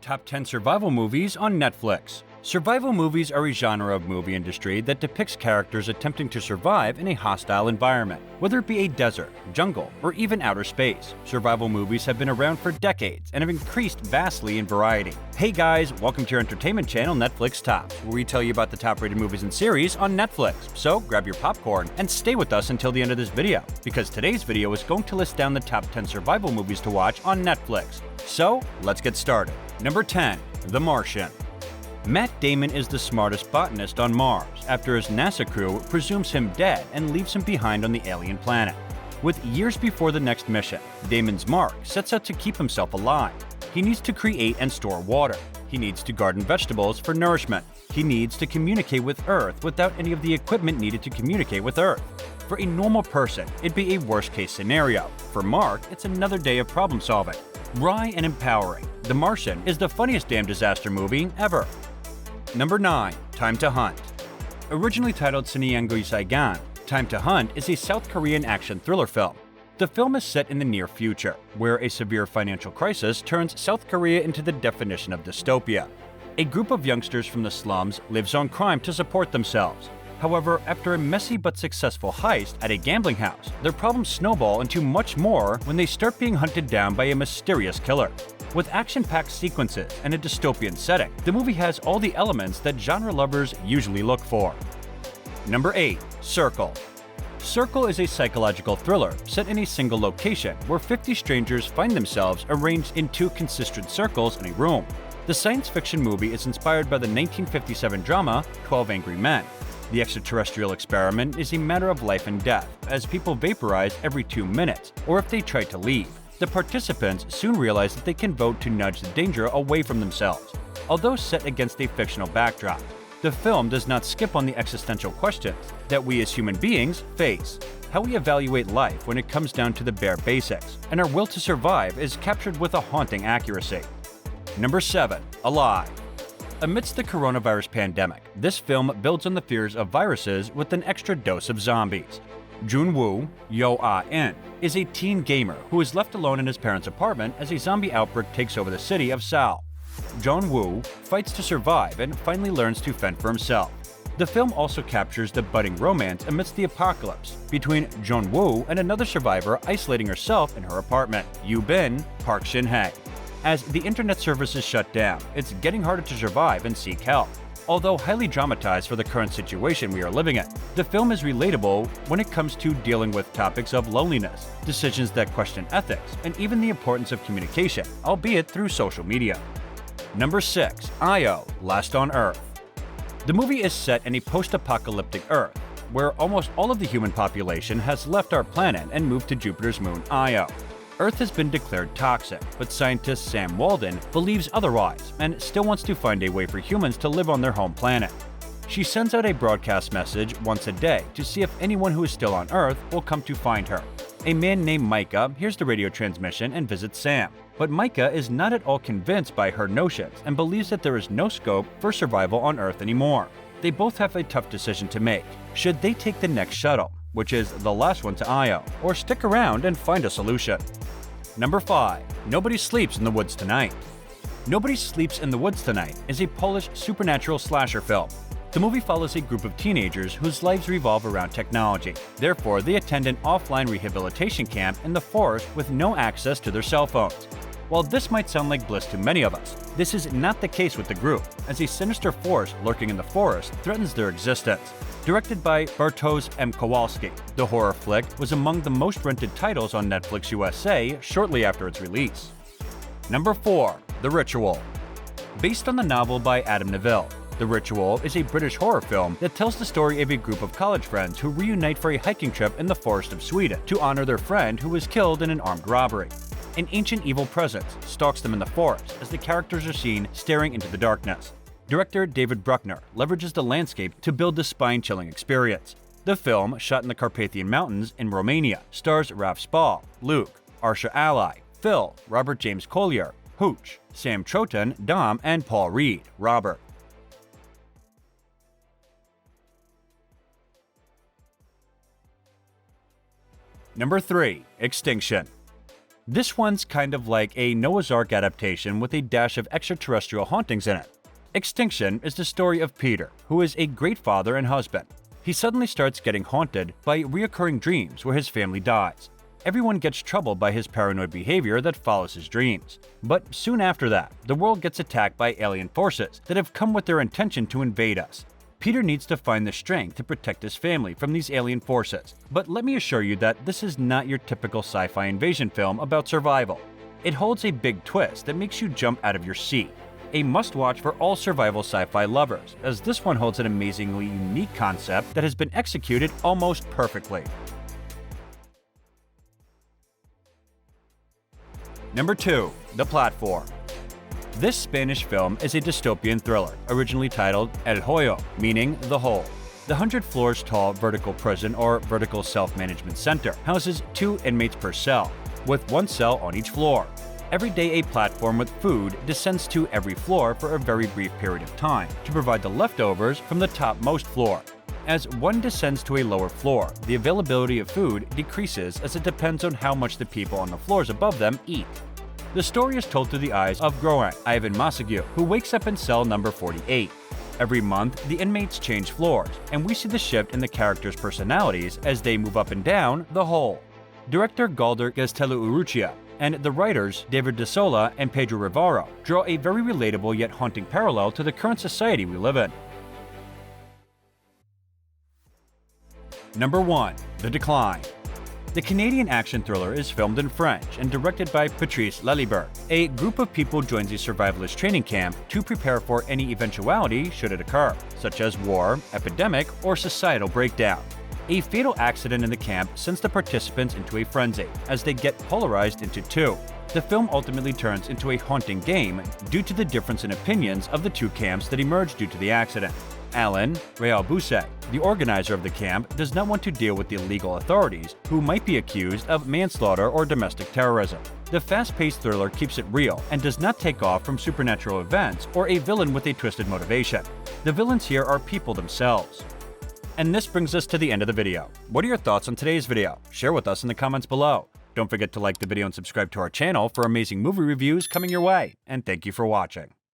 Top 10 Survival Movies on Netflix. Survival movies are a genre of movie industry that depicts characters attempting to survive in a hostile environment, whether it be a desert, jungle, or even outer space. Survival movies have been around for decades and have increased vastly in variety. Hey guys, welcome to your entertainment channel Netflix Tops, where we tell you about the top-rated movies and series on Netflix. So grab your popcorn and stay with us until the end of this video, because today's video is going to list down the top 10 survival movies to watch on Netflix. So let's get started. Number 10. The Martian. Matt Damon is the smartest botanist on Mars after his NASA crew presumes him dead and leaves him behind on the alien planet. With years before the next mission, Damon's Mark sets out to keep himself alive. He needs to create and store water. He needs to garden vegetables for nourishment. He needs to communicate with Earth without any of the equipment needed to communicate with Earth. For a normal person, it'd be a worst-case scenario. For Mark, it's another day of problem solving. Wry and empowering, The Martian is the funniest damn disaster movie ever. Number 9. Time to Hunt. Originally titled Sanyangeui Sigan Time to Hunt is a South Korean action thriller film. The film is set in the near future, where a severe financial crisis turns South Korea into the definition of dystopia. A group of youngsters from the slums lives on crime to support themselves. However, after a messy but successful heist at a gambling house, their problems snowball into much more when they start being hunted down by a mysterious killer. With action-packed sequences and a dystopian setting, the movie has all the elements that genre lovers usually look for. Number 8. Circle. Circle is a psychological thriller set in a single location where 50 strangers find themselves arranged in two concentric circles in a room. The science fiction movie is inspired by the 1957 drama 12 Angry Men. The extraterrestrial experiment is a matter of life and death, as people vaporize every 2 minutes, or if they try to leave. The participants soon realize that they can vote to nudge the danger away from themselves. Although set against a fictional backdrop, the film does not skip on the existential questions that we as human beings face. How we evaluate life when it comes down to the bare basics, and our will to survive is captured with a haunting accuracy. Number 7. Alive. Amidst the coronavirus pandemic, this film builds on the fears of viruses with an extra dose of zombies. Junwoo Yo-ah-in is a teen gamer who is left alone in his parents' apartment as a zombie outbreak takes over the city of Seoul. Junwoo fights to survive and finally learns to fend for himself. The film also captures the budding romance amidst the apocalypse between Junwoo and another survivor isolating herself in her apartment, Yoo-bin Park Shin-hye. As the internet service is shut down, it's getting harder to survive and seek help. Although highly dramatized for the current situation we are living in, the film is relatable when it comes to dealing with topics of loneliness, decisions that question ethics, and even the importance of communication, albeit through social media. Number 6. Io, Last on Earth. The movie is set in a post-apocalyptic Earth, where almost all of the human population has left our planet and moved to Jupiter's moon Io. Earth has been declared toxic, but scientist Sam Walden believes otherwise and still wants to find a way for humans to live on their home planet. She sends out a broadcast message once a day to see if anyone who is still on Earth will come to find her. A man named Micah hears the radio transmission and visits Sam, but Micah is not at all convinced by her notions and believes that there is no scope for survival on Earth anymore. They both have a tough decision to make. Should they take the next shuttle, which is the last one to Io, or stick around and find a solution? Number 5. Nobody Sleeps in the Woods Tonight. Nobody Sleeps in the Woods Tonight is a Polish supernatural slasher film. The movie follows a group of teenagers whose lives revolve around technology. Therefore, they attend an offline rehabilitation camp in the forest with no access to their cell phones. While this might sound like bliss to many of us, this is not the case with the group, as a sinister force lurking in the forest threatens their existence. Directed by Bartosz M. Kowalski, the horror flick was among the most rented titles on Netflix USA shortly after its release. Number 4. The Ritual. Based on the novel by Adam Neville, The Ritual is a British horror film that tells the story of a group of college friends who reunite for a hiking trip in the forest of Sweden to honor their friend who was killed in an armed robbery. An ancient evil presence stalks them in the forest as the characters are seen staring into the darkness. Director David Bruckner leverages the landscape to build the spine-chilling experience. The film, shot in the Carpathian Mountains in Romania, stars Ralph Spall, Luke, Arsha Ally, Phil, Robert James Collier, Hooch, Sam Troughton, Dom, and Paul Reed, Robert. Number 3. Extinction. This one's kind of like a Noah's Ark adaptation with a dash of extraterrestrial hauntings in it. Extinction is the story of Peter, who is a great father and husband. He suddenly starts getting haunted by reoccurring dreams where his family dies. Everyone gets troubled by his paranoid behavior that follows his dreams. But soon after that, the world gets attacked by alien forces that have come with their intention to invade us. Peter needs to find the strength to protect his family from these alien forces. But let me assure you that this is not your typical sci-fi invasion film about survival. It holds a big twist that makes you jump out of your seat. A must-watch for all survival sci-fi lovers, as this one holds an amazingly unique concept that has been executed almost perfectly. Number 2. The Platform. This Spanish film is a dystopian thriller, originally titled El Hoyo, meaning the hole. The 100 floors tall vertical prison or vertical self-management center houses 2 inmates per cell, with 1 cell on each floor. Every day a platform with food descends to every floor for a very brief period of time to provide the leftovers from the topmost floor. As one descends to a lower floor, the availability of food decreases as it depends on how much the people on the floors above them eat. The story is told through the eyes of Groan, Ivan Massague, who wakes up in cell number 48. Every month, the inmates change floors, and we see the shift in the characters' personalities as they move up and down the hole. Director Galder Gaztelu-Urrutia and the writers David De Sola and Pedro Rivaro draw a very relatable yet haunting parallel to the current society we live in. Number 1. The Decline. The Canadian action thriller is filmed in French and directed by Patrice Laliberté. A group of people joins a survivalist training camp to prepare for any eventuality should it occur, such as war, epidemic, or societal breakdown. A fatal accident in the camp sends the participants into a frenzy as they get polarized into 2. The film ultimately turns into a haunting game due to the difference in opinions of the 2 camps that emerge due to the accident. Alain Réal-Bousset, the organizer of the camp, does not want to deal with the legal authorities who might be accused of manslaughter or domestic terrorism. The fast-paced thriller keeps it real and does not take off from supernatural events or a villain with a twisted motivation. The villains here are people themselves. And this brings us to the end of the video. What are your thoughts on today's video? Share with us in the comments below. Don't forget to like the video and subscribe to our channel for amazing movie reviews coming your way. And thank you for watching.